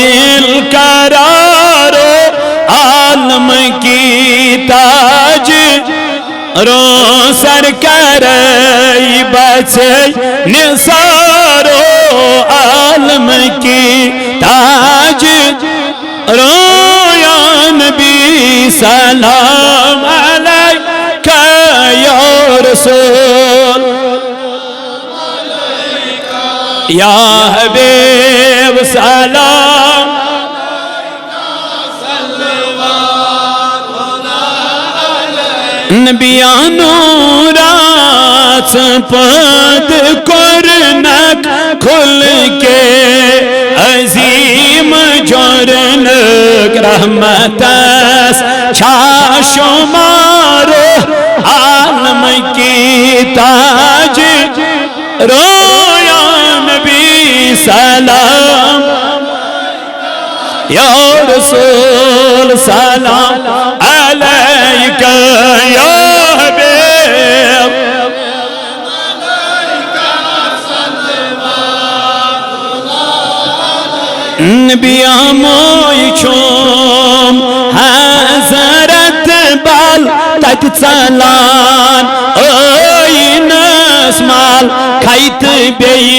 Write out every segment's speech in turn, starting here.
दिल करारो आलम की ताज रो सरकार बचे निसारो आलम की ताज रो या नबी सलाम अलैका या रसूल या हबीब सलाम नबियानो रात पद करनक खुल के अजीम जोरनक रहमतस शाशुमारो आलम की ताज रोया नबी सलाम या रसूल सलाम अलैका या हबीब नबिया मोय चोम हजरत बाल तत चलान ओइनस माल खाइत बेई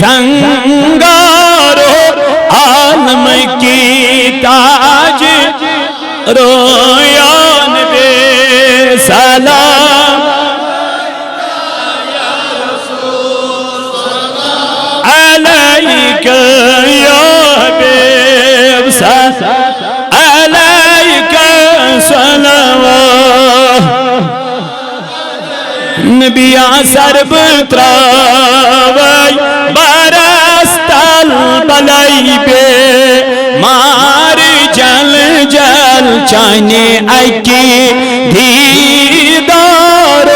जंगारो आलम की ताज रोया नबी सलाम अलैका या हबीब अलैका सलावत नबिया सरब त्रावै बरस्तल बलाई बे मार जल जल चाने अकी दीदार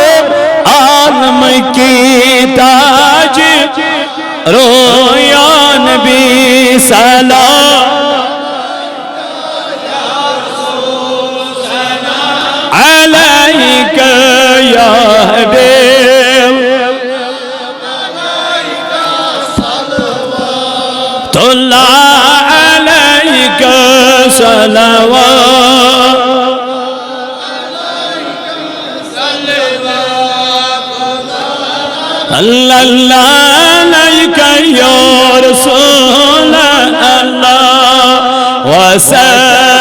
आलम की ताज रोया नबी सलाम अलैका या हबीब तुल्ला अलैका सलावत अल्लाह अलैका या रसूल अल्लाह वसल्लम